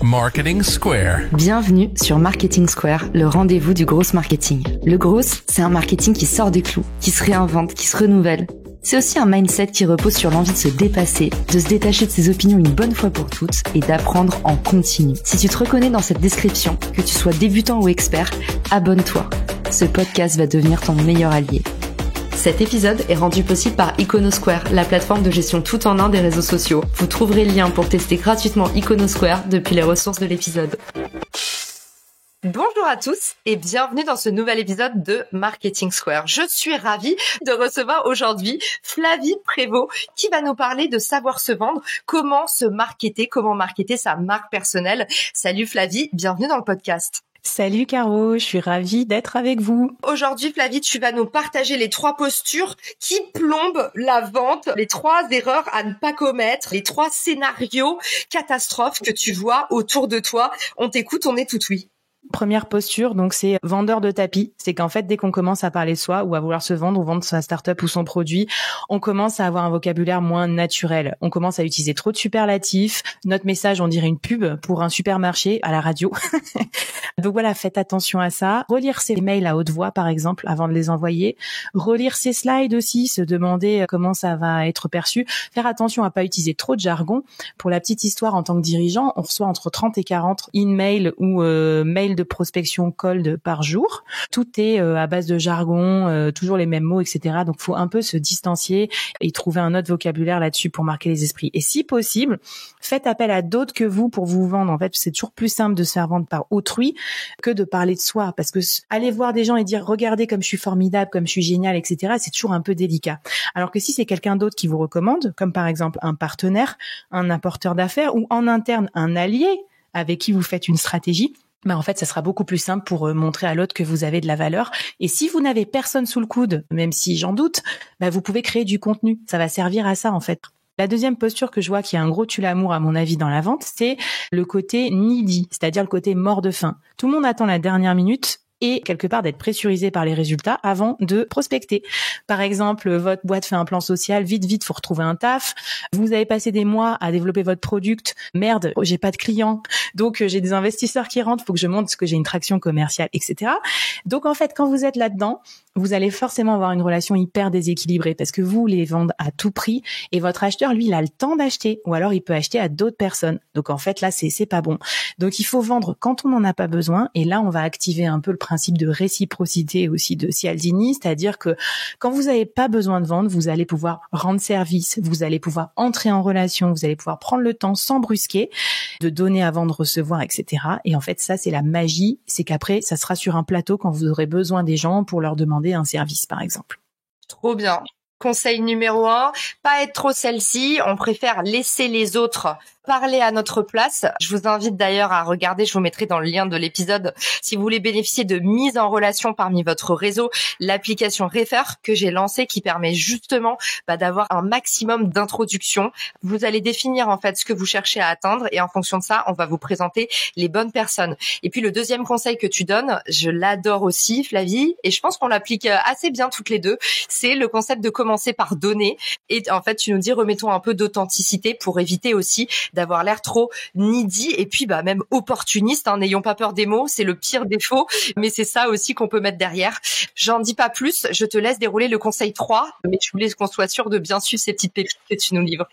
Marketing Square. Bienvenue sur Marketing Square, le rendez-vous du gros marketing. Le gros, c'est un marketing qui sort des clous, qui se réinvente, qui se renouvelle. C'est aussi un mindset qui repose sur l'envie de se dépasser, de se détacher de ses opinions une bonne fois pour toutes et d'apprendre en continu. Si tu te reconnais dans cette description, que tu sois débutant ou expert, abonne-toi. Ce podcast va devenir ton meilleur allié. Cet épisode est rendu possible par Iconosquare, la plateforme de gestion tout en un des réseaux sociaux. Vous trouverez le lien pour tester gratuitement Iconosquare depuis les ressources de l'épisode. Bonjour à tous et bienvenue dans ce nouvel épisode de Marketing Square. Je suis ravie de recevoir aujourd'hui Flavie Prévost qui va nous parler de savoir se vendre, comment se marketer, comment marketer sa marque personnelle. Salut Flavie, bienvenue dans le podcast. Salut Caro, je suis ravie d'être avec vous. Aujourd'hui Flavie, tu vas nous partager les 3 postures qui plombent la vente, les 3 erreurs à ne pas commettre, les 3 scénarios catastrophes que tu vois autour de toi. On t'écoute, on est tout oui. Première posture, donc c'est vendeur de tapis. C'est qu'en fait, dès qu'on commence à parler de soi ou à vouloir se vendre ou vendre sa start-up ou son produit, on commence à avoir un vocabulaire moins naturel. On commence à utiliser trop de superlatifs. Notre message, on dirait une pub pour un supermarché à la radio. Donc voilà, faites attention à ça. Relire ses mails à haute voix, par exemple, avant de les envoyer. Relire ses slides aussi, se demander comment ça va être perçu. Faire attention à pas utiliser trop de jargon. Pour la petite histoire, en tant que dirigeant, on reçoit entre 30 et 40 emails ou mails de prospection cold par jour. Tout est à base de jargon, toujours les mêmes mots, etc. Donc, faut un peu se distancier et trouver un autre vocabulaire là-dessus pour marquer les esprits. Et si possible, faites appel à d'autres que vous pour vous vendre. En fait, c'est toujours plus simple de se faire vendre par autrui que de parler de soi. Parce que aller voir des gens et dire « Regardez comme je suis formidable, comme je suis génial, etc. » c'est toujours un peu délicat. Alors que si c'est quelqu'un d'autre qui vous recommande, comme par exemple un partenaire, un apporteur d'affaires ou en interne un allié avec qui vous faites une stratégie, en fait, ça sera beaucoup plus simple pour montrer à l'autre que vous avez de la valeur. Et si vous n'avez personne sous le coude, même si j'en doute, vous pouvez créer du contenu. Ça va servir à ça, en fait. La deuxième posture que je vois qui est un gros tue-l'amour à mon avis dans la vente, c'est le côté needy, c'est-à-dire le côté mort de faim. Tout le monde attend la dernière minute et quelque part d'être pressurisé par les résultats avant de prospecter. Par exemple, votre boîte fait un plan social, vite, faut retrouver un taf. Vous avez passé des mois à développer votre product. Merde, j'ai pas de clients. Donc, j'ai des investisseurs qui rentrent, faut que je montre que j'ai une traction commerciale, etc. Donc, en fait, quand vous êtes là-dedans, vous allez forcément avoir une relation hyper déséquilibrée parce que vous les vendez à tout prix et votre acheteur, lui, il a le temps d'acheter ou alors il peut acheter à d'autres personnes. Donc, en fait, là, c'est pas bon. Donc, il faut vendre quand on n'en a pas besoin et là, on va activer un peu le principe de réciprocité aussi de Cialdini, c'est-à-dire que quand vous n'avez pas besoin de vendre, vous allez pouvoir rendre service, vous allez pouvoir entrer en relation, vous allez pouvoir prendre le temps sans brusquer, de donner à vendre, recevoir, etc. Et en fait, ça, c'est la magie, c'est qu'après, ça sera sur un plateau quand vous aurez besoin des gens pour leur demander un service, par exemple. Trop bien. Conseil numéro 1, pas être trop celle-ci, on préfère laisser les autres parler à notre place. Je vous invite d'ailleurs à regarder, je vous mettrai dans le lien de l'épisode, si vous voulez bénéficier de mise en relation parmi votre réseau, l'application Refer que j'ai lancée qui permet justement d'avoir un maximum d'introductions. Vous allez définir en fait ce que vous cherchez à atteindre et en fonction de ça, on va vous présenter les bonnes personnes. Et puis le deuxième conseil que tu donnes, je l'adore aussi Flavie, et je pense qu'on l'applique assez bien toutes les deux, c'est le concept de commencer par donner. Et en fait, tu nous dis remettons un peu d'authenticité pour éviter aussi d'avoir l'air trop needy et puis même opportuniste, n'ayons pas peur des mots, c'est le pire défaut, mais c'est ça aussi qu'on peut mettre derrière. J'en dis pas plus, je te laisse dérouler le conseil 3, mais je voulais qu'on soit sûr de bien suivre ces petites pépites que tu nous livres.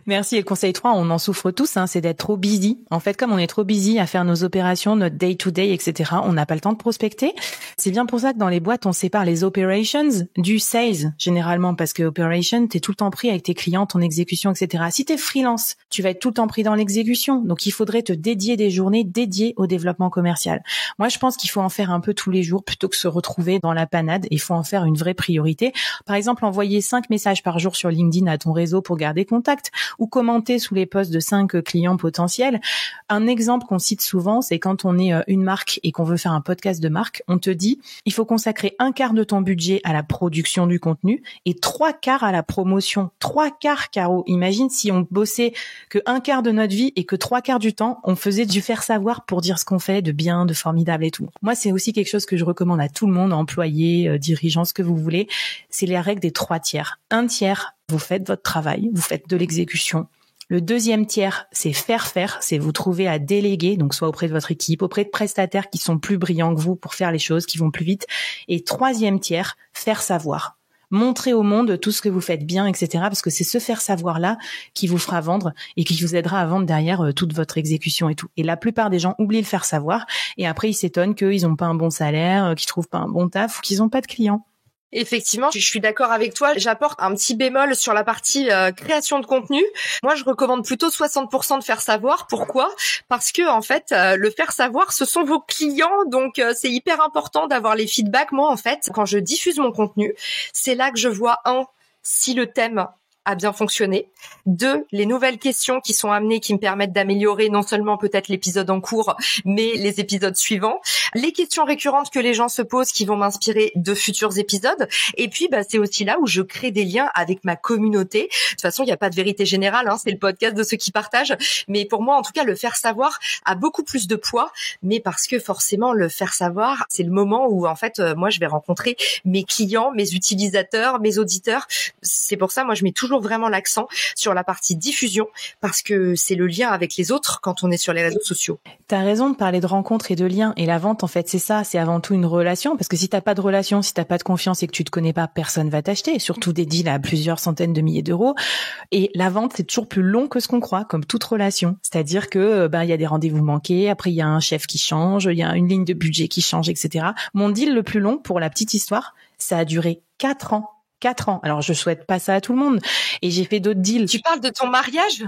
Merci. Et le conseil 3, on en souffre tous, c'est d'être trop busy. En fait, comme on est trop busy à faire nos opérations, notre day-to-day, etc., on n'a pas le temps de prospecter. C'est bien pour ça que dans les boîtes, on sépare les operations du sales, généralement, parce que operation, t'es tout le temps pris avec tes clients, ton exécution, etc. Si t'es freelance, tu vas être tout le temps pris dans l'exécution. Donc, il faudrait te dédier des journées dédiées au développement commercial. Moi, je pense qu'il faut en faire un peu tous les jours plutôt que se retrouver dans la panade. Il faut en faire une vraie priorité. Par exemple, envoyer 5 messages par jour sur LinkedIn à ton réseau pour garder contact ou commenter sous les posts de 5 clients potentiels. Un exemple qu'on cite souvent, c'est quand on est une marque et qu'on veut faire un podcast de marque, on te dit, il faut consacrer 1/4 de ton budget à la production du contenu et 3/4 à la promotion. 3/4, Caro. Imagine si on bossait que 1/4 de notre vie et que 3/4 du temps, on faisait du faire savoir pour dire ce qu'on fait de bien, de formidable et tout. Moi, c'est aussi quelque chose que je recommande à tout le monde, employés, dirigeants, ce que vous voulez. C'est la règle des 3 tiers. 1 tiers, vous faites votre travail, vous faites de l'exécution. Le deuxième tiers, c'est faire, c'est vous trouver à déléguer, donc soit auprès de votre équipe, auprès de prestataires qui sont plus brillants que vous pour faire les choses, qui vont plus vite. Et troisième tiers, faire savoir. Montrer au monde tout ce que vous faites bien, etc. Parce que c'est ce faire savoir-là qui vous fera vendre et qui vous aidera à vendre derrière toute votre exécution et tout. Et la plupart des gens oublient le faire savoir et après ils s'étonnent qu'ils n'ont pas un bon salaire, qu'ils trouvent pas un bon taf ou qu'ils n'ont pas de clients. Effectivement, je suis d'accord avec toi. J'apporte un petit bémol sur la partie création de contenu. Moi, je recommande plutôt 60% de faire savoir. Pourquoi ? Parce que en fait, le faire savoir, ce sont vos clients, donc c'est hyper important d'avoir les feedbacks. Moi, en fait, quand je diffuse mon contenu, c'est là que je vois si le thème a bien fonctionné. 2, les nouvelles questions qui sont amenées qui me permettent d'améliorer non seulement peut-être l'épisode en cours, mais les épisodes suivants. Les questions récurrentes que les gens se posent qui vont m'inspirer de futurs épisodes. Et puis, c'est aussi là où je crée des liens avec ma communauté. De toute façon, il n'y a pas de vérité générale, c'est le podcast de ceux qui partagent. Mais pour moi, en tout cas, le faire savoir a beaucoup plus de poids. Mais parce que forcément, le faire savoir, c'est le moment où, en fait, moi, je vais rencontrer mes clients, mes utilisateurs, mes auditeurs. C'est pour ça, moi, je mets toujours vraiment l'accent sur la partie diffusion parce que c'est le lien avec les autres quand on est sur les réseaux sociaux. T'as raison de parler de rencontres et de liens, et la vente en fait c'est ça, c'est avant tout une relation, parce que si t'as pas de relation, si t'as pas de confiance et que tu te connais pas, personne va t'acheter, surtout des deals à plusieurs centaines de milliers d'euros. Et la vente c'est toujours plus long que ce qu'on croit, comme toute relation, c'est-à-dire que il y a des rendez-vous manqués, après il y a un chef qui change, il y a une ligne de budget qui change, etc. Mon deal le plus long, pour la petite histoire, ça a duré 4 ans. 4 ans. Alors, je souhaite pas ça à tout le monde. Et j'ai fait d'autres deals. Tu parles de ton mariage ?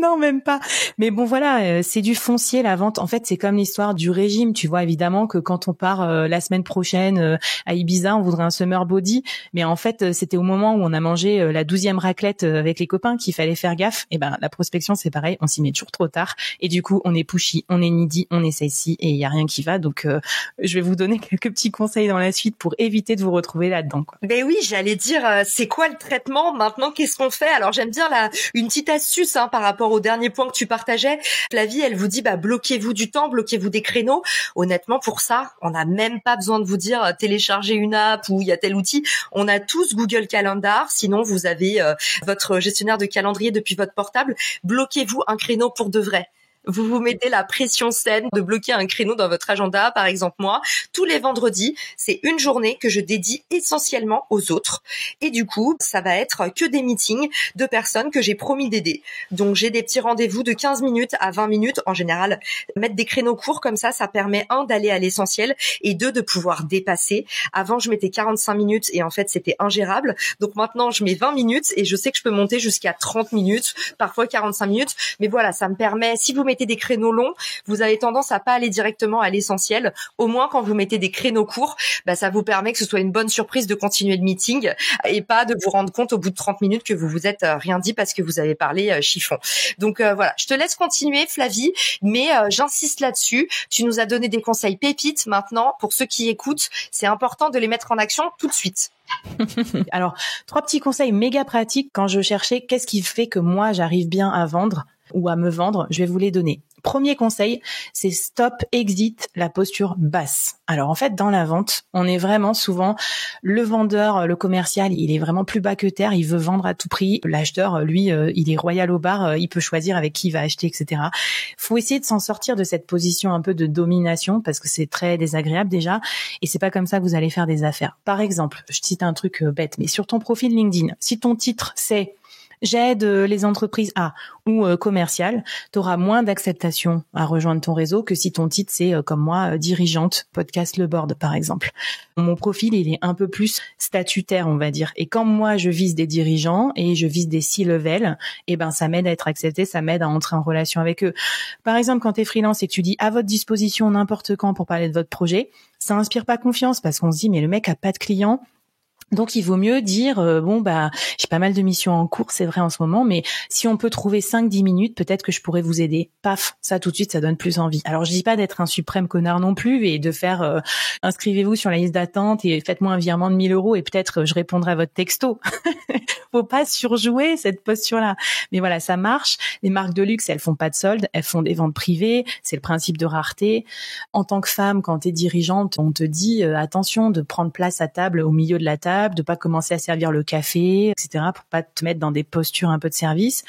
Non, même pas. Mais bon, voilà, c'est du foncier, la vente. En fait, c'est comme l'histoire du régime. Tu vois, évidemment que quand on part la semaine prochaine à Ibiza, on voudrait un summer body. Mais en fait, c'était au moment où on a mangé la 12e raclette avec les copains qu'il fallait faire gaffe. Et la prospection, c'est pareil. On s'y met toujours trop tard. Et du coup, on est pushy, on est needy, on est sexy et il y a rien qui va. Donc, je vais vous donner quelques petits conseils dans la suite pour éviter de vous retrouver là-dedans, quoi. Ben oui, j'allais dire, c'est quoi le traitement maintenant ? Qu'est-ce qu'on fait ? Alors, j'aime bien une petite astuce par rapport au dernier point que tu partageais. Flavie, elle vous dit, bloquez-vous du temps, bloquez-vous des créneaux. Honnêtement, pour ça, on n'a même pas besoin de vous dire téléchargez une app ou il y a tel outil. On a tous Google Calendar. Sinon, vous avez votre gestionnaire de calendrier depuis votre portable. Bloquez-vous un créneau pour de vrai. Vous vous mettez la pression saine de bloquer un créneau dans votre agenda. Par exemple, moi, tous les vendredis, c'est une journée que je dédie essentiellement aux autres. Et du coup, ça va être que des meetings de personnes que j'ai promis d'aider. Donc, j'ai des petits rendez-vous de 15 minutes à 20 minutes. En général, mettre des créneaux courts comme ça permet d'aller à l'essentiel et de pouvoir dépasser. Avant, je mettais 45 minutes et en fait, c'était ingérable. Donc maintenant, je mets 20 minutes et je sais que je peux monter jusqu'à 30 minutes, parfois 45 minutes. Mais voilà, ça me permet, si vous mettez des créneaux longs, vous avez tendance à pas aller directement à l'essentiel. Au moins, quand vous mettez des créneaux courts, ça vous permet que ce soit une bonne surprise de continuer le meeting et pas de vous rendre compte au bout de 30 minutes que vous vous êtes rien dit parce que vous avez parlé chiffon. Donc voilà, je te laisse continuer, Flavie, mais j'insiste là-dessus. Tu nous as donné des conseils pépites. Maintenant, pour ceux qui écoutent, c'est important de les mettre en action tout de suite. Alors, 3 petits conseils méga pratiques quand je cherchais qu'est-ce qui fait que moi j'arrive bien à vendre ou à me vendre, je vais vous les donner. Premier conseil, c'est stop, exit la posture basse. Alors en fait, dans la vente, on est vraiment souvent le vendeur, le commercial, il est vraiment plus bas que terre, il veut vendre à tout prix. L'acheteur, lui, il est royal au bar, il peut choisir avec qui il va acheter, etc. Faut essayer de s'en sortir de cette position un peu de domination parce que c'est très désagréable déjà et c'est pas comme ça que vous allez faire des affaires. Par exemple, je cite un truc bête, mais sur ton profil LinkedIn, si ton titre c'est j'aide les entreprises ou commerciales, tu auras moins d'acceptation à rejoindre ton réseau que si ton titre c'est comme moi dirigeante podcast Le Board par exemple. Mon profil il est un peu plus statutaire on va dire et quand moi je vise des dirigeants et je vise des C-level, ça m'aide à être accepté, ça m'aide à entrer en relation avec eux. Par exemple quand tu es freelance et que tu dis à votre disposition n'importe quand pour parler de votre projet, ça inspire pas confiance parce qu'on se dit mais le mec a pas de clients. Donc, il vaut mieux dire, j'ai pas mal de missions en cours, c'est vrai en ce moment, mais si on peut trouver 5-10 minutes, peut-être que je pourrais vous aider. Paf, ça tout de suite, ça donne plus envie. Alors, je dis pas d'être un suprême connard non plus et de faire inscrivez-vous sur la liste d'attente et faites-moi un virement de 1 000 € et peut-être je répondrai à votre texto. Faut pas surjouer cette posture-là. Mais voilà, ça marche. Les marques de luxe, elles font pas de soldes, elles font des ventes privées. C'est le principe de rareté. En tant que femme, quand t'es dirigeante, on te dit attention de prendre place à table au milieu de la table table, de pas commencer à servir le café, etc., pour pas te mettre dans des postures un peu de service.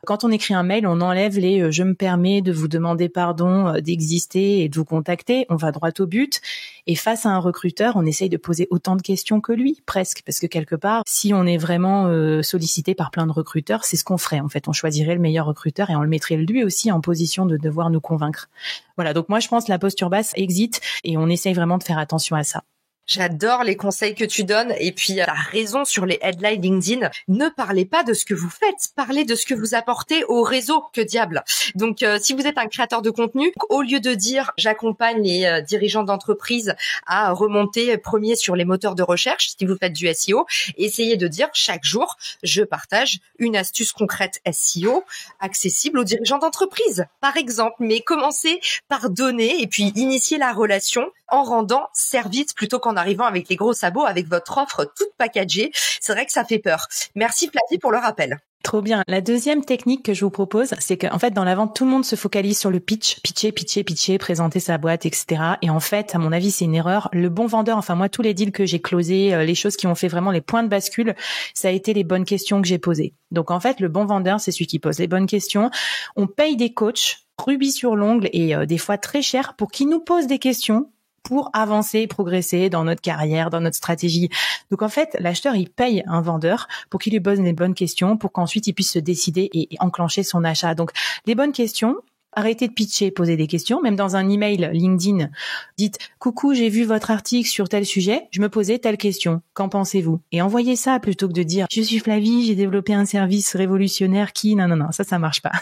Quand on écrit un mail, on enlève les je me permets de vous demander pardon d'exister et de vous contacter. On va droit au but. Et face à un recruteur, on essaye de poser autant de questions que lui, presque. Parce que quelque part, si on est vraiment sollicité par plein de recruteurs, c'est ce qu'on ferait. En fait, on choisirait le meilleur recruteur et on le mettrait lui aussi en position de devoir nous convaincre. Voilà, donc moi je pense la posture basse exit et on essaye vraiment de faire attention à ça. J'adore les conseils que tu donnes et puis t'as raison sur les headlines LinkedIn. Ne parlez pas de ce que vous faites, parlez de ce que vous apportez au réseau, que diable. Donc si vous êtes un créateur de contenu, au lieu de dire j'accompagne les dirigeants d'entreprise à remonter premier sur les moteurs de recherche, si vous faites du SEO, essayez de dire chaque jour je partage une astuce concrète SEO accessible aux dirigeants d'entreprise, par exemple. Mais commencez par donner et puis initier la relation en rendant service plutôt qu'en arrivant avec les gros sabots, avec votre offre toute packagée. C'est vrai que ça fait peur. Merci Flavie pour le rappel. Trop bien. La deuxième technique que je vous propose, c'est qu'en fait, dans la vente, tout le monde se focalise sur le pitcher, présenter sa boîte, etc. Et en fait, à mon avis, c'est une erreur. Le bon vendeur, enfin moi, tous les deals que j'ai closés, les choses qui ont fait vraiment les points de bascule, ça a été les bonnes questions que j'ai posées. Donc en fait, le bon vendeur, c'est celui qui pose les bonnes questions. On paye des coachs, rubis sur l'ongle et des fois très cher pour qu'ils nous posent des questions pour avancer, progresser dans notre carrière, dans notre stratégie. Donc en fait, l'acheteur, il paye un vendeur pour qu'il lui pose les bonnes questions, pour qu'ensuite il puisse se décider et enclencher son achat. Donc les bonnes questions, arrêtez de pitcher, posez des questions. Même dans un email LinkedIn, dites « Coucou, j'ai vu votre article sur tel sujet, je me posais telle question, qu'en pensez-vous ?» Et envoyez ça plutôt que de dire « Je suis Flavie, j'ai développé un service révolutionnaire qui… » Non, ça marche pas.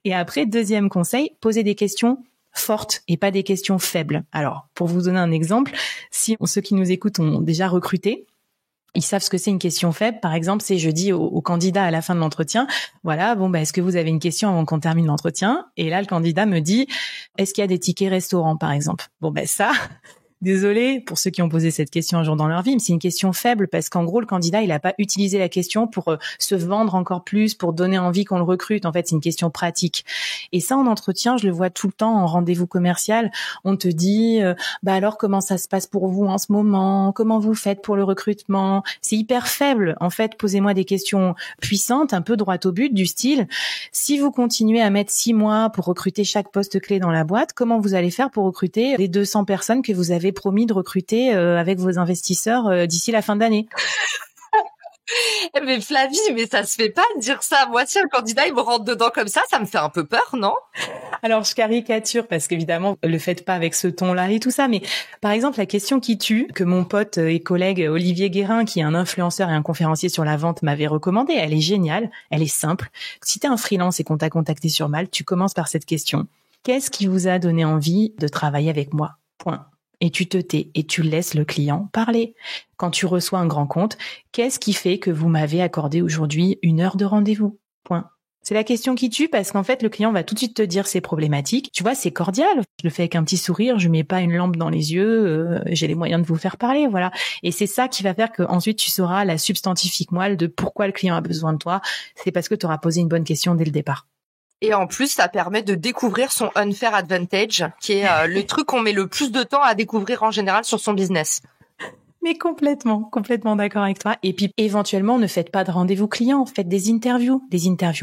Et après, deuxième conseil, posez des questions fortes et pas des questions faibles. Alors, pour vous donner un exemple, si ceux qui nous écoutent ont déjà recruté, ils savent ce que c'est une question faible. Par exemple, c'est je dis au candidat à la fin de l'entretien, voilà, est-ce que vous avez une question avant qu'on termine l'entretien? Et là, le candidat me dit, est-ce qu'il y a des tickets restaurants, par exemple? Ça, désolé pour ceux qui ont posé cette question un jour dans leur vie, mais c'est une question faible parce qu'en gros, le candidat, il n'a pas utilisé la question pour se vendre encore plus, pour donner envie qu'on le recrute. En fait, c'est une question pratique. Et ça, en entretien, je le vois tout le temps en rendez-vous commercial. On te dit, alors, comment ça se passe pour vous en ce moment? Comment vous faites pour le recrutement? C'est hyper faible. En fait, posez-moi des questions puissantes, un peu droit au but, du style, si vous continuez à mettre 6 mois pour recruter chaque poste clé dans la boîte, comment vous allez faire pour recruter les 200 personnes que vous avez promis de recruter avec vos investisseurs d'ici la fin d'année? Mais Flavie, mais ça se fait pas de dire ça. Moi, si un candidat, il me rentre dedans comme ça me fait un peu peur, non? Alors, je caricature parce qu'évidemment, le faites pas avec ce ton-là et tout ça. Mais par exemple, la question qui tue, que mon pote et collègue Olivier Guérin, qui est un influenceur et un conférencier sur la vente, m'avait recommandé. Elle est géniale, elle est simple. Si t'es un freelance et qu'on t'a contacté sur Malte, tu commences par cette question. Qu'est-ce qui vous a donné envie de travailler avec moi? Point. Et tu te tais et tu laisses le client parler. Quand tu reçois un grand compte, qu'est-ce qui fait que vous m'avez accordé aujourd'hui 1 heure de rendez-vous? Point. C'est la question qui tue parce qu'en fait, le client va tout de suite te dire ses problématiques. Tu vois, c'est cordial. Je le fais avec un petit sourire, je mets pas une lampe dans les yeux, j'ai les moyens de vous faire parler, voilà. Et c'est ça qui va faire que ensuite tu sauras la substantifique moelle de pourquoi le client a besoin de toi. C'est parce que tu auras posé une bonne question dès le départ. Et en plus, ça permet de découvrir son unfair advantage, qui est le truc qu'on met le plus de temps à découvrir en général sur son business. Mais complètement d'accord avec toi. Et puis, éventuellement, ne faites pas de rendez-vous client, faites des interviews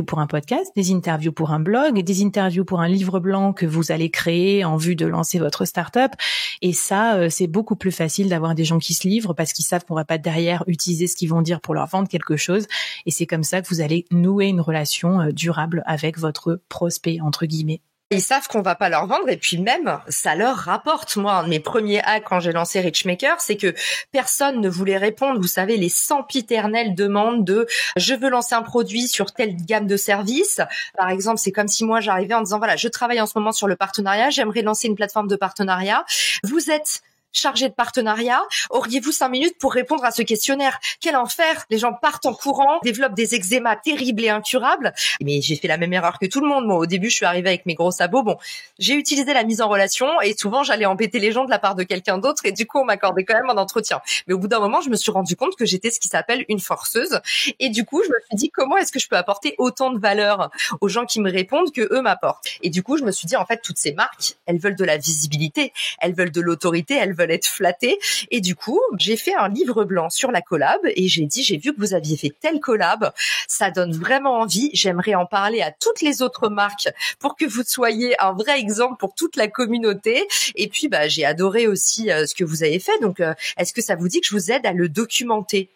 pour un podcast, des interviews pour un blog, des interviews pour un livre blanc que vous allez créer en vue de lancer votre start-up. Et ça, c'est beaucoup plus facile d'avoir des gens qui se livrent parce qu'ils savent qu'on va pas derrière utiliser ce qu'ils vont dire pour leur vendre quelque chose. Et c'est comme ça que vous allez nouer une relation durable avec votre prospect, entre guillemets. Ils savent qu'on va pas leur vendre et puis même, ça leur rapporte. Moi, un de mes premiers hacks quand j'ai lancé Richmaker, c'est que personne ne voulait répondre. Vous savez, les sempiternelles demandes de « je veux lancer un produit sur telle gamme de services ». Par exemple, c'est comme si moi, j'arrivais en disant « voilà, je travaille en ce moment sur le partenariat, j'aimerais lancer une plateforme de partenariat. Vous êtes… chargé de partenariat, auriez-vous 5 minutes pour répondre à ce questionnaire? Quel enfer! Les gens partent en courant, développent des eczémas terribles et incurables. Mais j'ai fait la même erreur que tout le monde. Moi, au début, je suis arrivée avec mes gros sabots. Bon, j'ai utilisé la mise en relation et souvent, j'allais embêter les gens de la part de quelqu'un d'autre et du coup, on m'accordait quand même un entretien. Mais au bout d'un moment, je me suis rendu compte que j'étais ce qui s'appelle une forceuse. Et du coup, je me suis dit, comment est-ce que je peux apporter autant de valeur aux gens qui me répondent que eux m'apportent? Et du coup, je me suis dit, en fait, toutes ces marques, elles veulent de la visibilité, elles veulent de l'autorité, elles veulent veulent être flattés. Et du coup, j'ai fait un livre blanc sur la collab et j'ai vu que vous aviez fait telle collab, ça donne vraiment envie. J'aimerais en parler à toutes les autres marques pour que vous soyez un vrai exemple pour toute la communauté. Et puis, j'ai adoré aussi ce que vous avez fait. Donc, est-ce que ça vous dit que je vous aide à le documenter?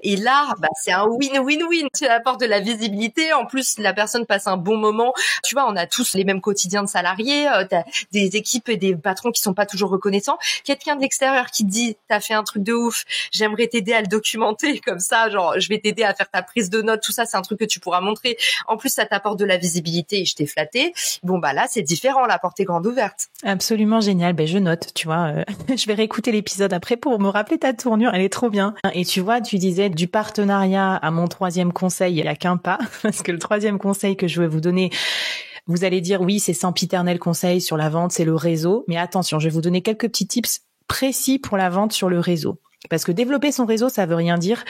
Et là, c'est un win-win-win. Tu apportes de la visibilité. En plus, la personne passe un bon moment. Tu vois, on a tous les mêmes quotidiens de salariés. T'as des équipes et des patrons qui sont pas toujours reconnaissants. Quelqu'un de l'extérieur qui te dit, t'as fait un truc de ouf, j'aimerais t'aider à le documenter comme ça. Genre, je vais t'aider à faire ta prise de notes. Tout ça, c'est un truc que tu pourras montrer. En plus, ça t'apporte de la visibilité et je t'ai flatté. Bon, là, c'est différent. La porte est grande ouverte. Absolument génial. Je note, tu vois. Je vais réécouter l'épisode après pour me rappeler ta tournure. Elle est trop bien. Et tu vois, tu disais du partenariat à mon troisième conseil, il n'y a qu'un pas. Parce que le troisième conseil que je vais vous donner, vous allez dire oui, c'est sempiternel conseil sur la vente, c'est le réseau. Mais attention, je vais vous donner quelques petits tips précis pour la vente sur le réseau. Parce que développer son réseau, ça veut rien dire.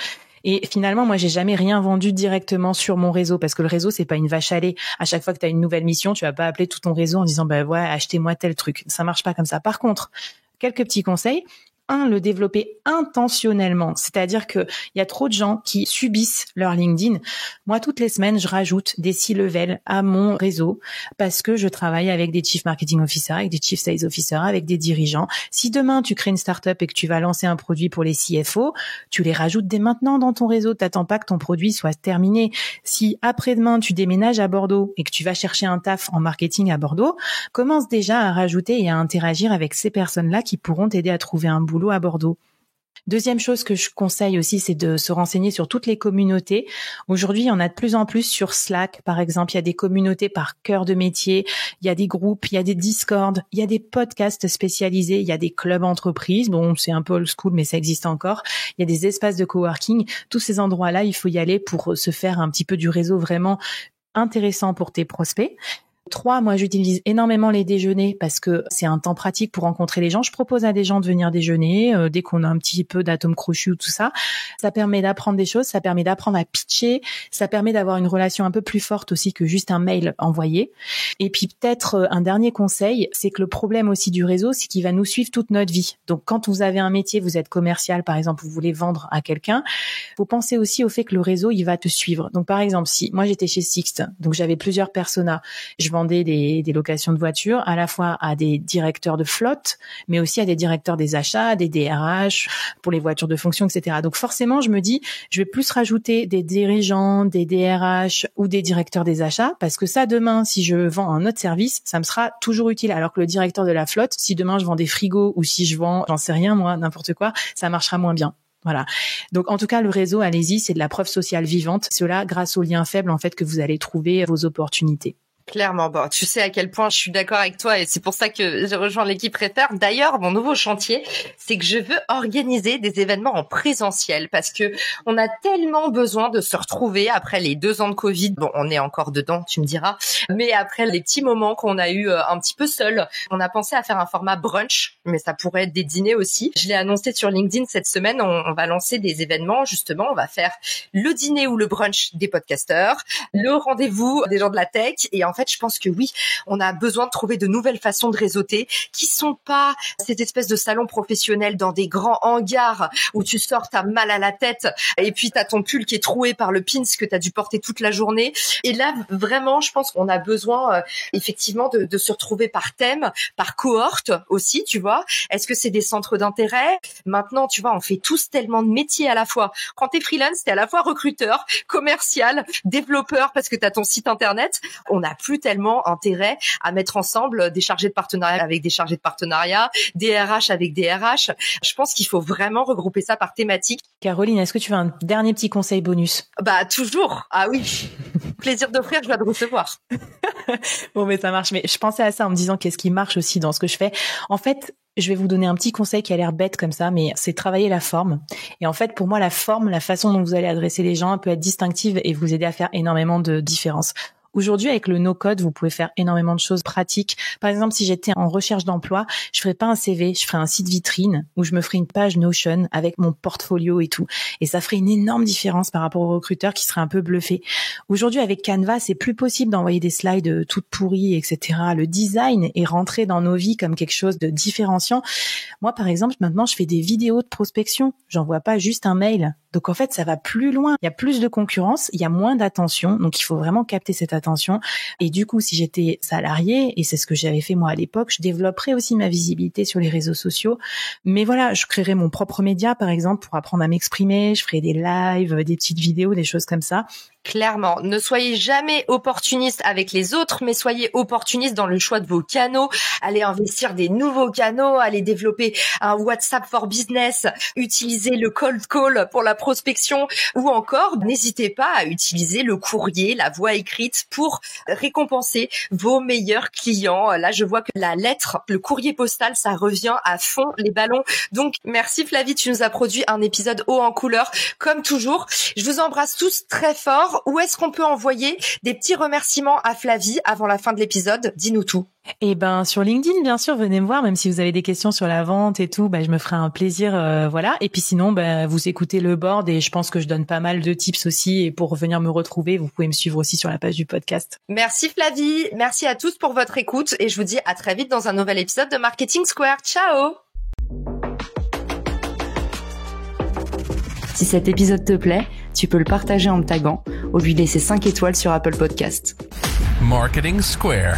Et finalement, moi, j'ai jamais rien vendu directement sur mon réseau parce que le réseau, c'est pas une vache à lait. À chaque fois que tu as une nouvelle mission, tu vas pas appeler tout ton réseau en disant, ouais, achetez-moi tel truc. Ça marche pas comme ça. Par contre, quelques petits conseils. Le développer intentionnellement. C'est-à-dire que il y a trop de gens qui subissent leur LinkedIn. Moi, toutes les semaines, je rajoute des C-level à mon réseau parce que je travaille avec des Chief Marketing Officers, avec des Chief Sales Officers, avec des dirigeants. Si demain, tu crées une startup et que tu vas lancer un produit pour les CFO, tu les rajoutes dès maintenant dans ton réseau. T'attends pas que ton produit soit terminé. Si après-demain, tu déménages à Bordeaux et que tu vas chercher un taf en marketing à Bordeaux, commence déjà à rajouter et à interagir avec ces personnes-là qui pourront t'aider à trouver un boulot à Bordeaux. Deuxième chose que je conseille aussi, c'est de se renseigner sur toutes les communautés. Aujourd'hui, il y en a de plus en plus sur Slack, par exemple. Il y a des communautés par cœur de métier, il y a des groupes, il y a des Discord, il y a des podcasts spécialisés, il y a des clubs entreprises. Bon, c'est un peu old school, mais ça existe encore. Il y a des espaces de coworking. Tous ces endroits-là, il faut y aller pour se faire un petit peu du réseau vraiment intéressant pour tes prospects. 3, moi j'utilise énormément les déjeuners parce que c'est un temps pratique pour rencontrer les gens. Je propose à des gens de venir déjeuner dès qu'on a un petit peu d'atomes crochus ou tout ça. Ça permet d'apprendre des choses, ça permet d'apprendre à pitcher, ça permet d'avoir une relation un peu plus forte aussi que juste un mail envoyé. Et puis peut-être un dernier conseil, c'est que le problème aussi du réseau, c'est qu'il va nous suivre toute notre vie. Donc quand vous avez un métier, vous êtes commercial par exemple, vous voulez vendre à quelqu'un, faut penser aussi au fait que le réseau, il va te suivre. Donc par exemple, si moi j'étais chez Sixt, donc j'avais plusieurs personas, je vendais des locations de voitures à la fois à des directeurs de flotte, mais aussi à des directeurs des achats, des DRH pour les voitures de fonction, etc. Donc forcément, je me dis, je vais plus rajouter des dirigeants, des DRH ou des directeurs des achats parce que ça, demain, si je vends un autre service, ça me sera toujours utile. Alors que le directeur de la flotte, si demain je vends des frigos ou si je vends, j'en sais rien moi, n'importe quoi, ça marchera moins bien. Voilà. Donc, en tout cas, le réseau, allez-y, c'est de la preuve sociale vivante. Cela grâce aux liens faibles, en fait, que vous allez trouver vos opportunités. Clairement, tu sais à quel point je suis d'accord avec toi et c'est pour ça que j'ai rejoint l'équipe Préfère. D'ailleurs, mon nouveau chantier, c'est que je veux organiser des événements en présentiel parce que on a tellement besoin de se retrouver après les 2 ans de Covid. Bon, on est encore dedans, tu me diras. Mais après les petits moments qu'on a eu un petit peu seuls, on a pensé à faire un format brunch, mais ça pourrait être des dîners aussi. Je l'ai annoncé sur LinkedIn cette semaine, on va lancer des événements, justement. On va faire le dîner ou le brunch des podcasteurs, le rendez-vous des gens de la tech et en fait, je pense que oui, on a besoin de trouver de nouvelles façons de réseauter qui sont pas ces espèces de salons professionnels dans des grands hangars où tu sors, t'as mal à la tête et puis t'as ton pull qui est troué par le pins que t'as dû porter toute la journée. Et là, vraiment, je pense qu'on a besoin effectivement de se retrouver par thème, par cohorte aussi, tu vois. Est-ce que c'est des centres d'intérêt? Maintenant, tu vois, on fait tous tellement de métiers à la fois. Quand t'es freelance, t'es à la fois recruteur, commercial, développeur parce que t'as ton site internet. On n'a plus tellement intérêt à mettre ensemble des chargés de partenariat avec des chargés de partenariat, des RH avec des RH. Je pense qu'il faut vraiment regrouper ça par thématique. Caroline, est-ce que tu veux un dernier petit conseil bonus? Toujours. Ah oui. Plaisir d'offrir, je dois de recevoir. Bon, mais ça marche. Mais je pensais à ça en me disant qu'est-ce qui marche aussi dans ce que je fais. En fait, je vais vous donner un petit conseil qui a l'air bête comme ça, mais c'est travailler la forme. Et en fait, pour moi, la forme, la façon dont vous allez adresser les gens peut être distinctive et vous aider à faire énormément de différence. Aujourd'hui, avec le no-code, vous pouvez faire énormément de choses pratiques. Par exemple, si j'étais en recherche d'emploi, je ferais pas un CV, je ferais un site vitrine où je me ferais une page Notion avec mon portfolio et tout. Et ça ferait une énorme différence par rapport aux recruteurs qui seraient un peu bluffés. Aujourd'hui, avec Canva, c'est plus possible d'envoyer des slides toutes pourries, etc. Le design est rentré dans nos vies comme quelque chose de différenciant. Moi, par exemple, maintenant, je fais des vidéos de prospection. J'envoie pas juste un mail. Donc en fait, ça va plus loin. Il y a plus de concurrence, il y a moins d'attention. Donc il faut vraiment capter cette attention. Et du coup, si j'étais salariée, et c'est ce que j'avais fait moi à l'époque, je développerais aussi ma visibilité sur les réseaux sociaux. Mais voilà, je créerais mon propre média, par exemple, pour apprendre à m'exprimer. Je ferais des lives, des petites vidéos, des choses comme ça. Clairement, ne soyez jamais opportuniste avec les autres, mais soyez opportuniste dans le choix de vos canaux. Allez investir des nouveaux canaux, allez développer un WhatsApp for Business, utilisez le cold call pour la prospection ou encore, n'hésitez pas à utiliser le courrier, la voix écrite pour récompenser vos meilleurs clients. Là, je vois que la lettre, le courrier postal, ça revient à fond les ballons. Donc, merci Flavie, tu nous as produit un épisode haut en couleur, comme toujours. Je vous embrasse tous très fort. Où est-ce qu'on peut envoyer des petits remerciements à Flavie avant la fin de l'épisode? Dis-nous tout. Et ben sur LinkedIn, bien sûr, venez me voir, même si vous avez des questions sur la vente et tout, je me ferai un plaisir, voilà. Et puis sinon, vous écoutez le board et je pense que je donne pas mal de tips aussi. Et pour venir me retrouver, vous pouvez me suivre aussi sur la page du podcast. Merci Flavie, merci à tous pour votre écoute et je vous dis à très vite dans un nouvel épisode de Marketing Square. Ciao! Si cet épisode te plaît, tu peux le partager en me taguant ou lui laisser 5 étoiles sur Apple Podcast. Marketing Square.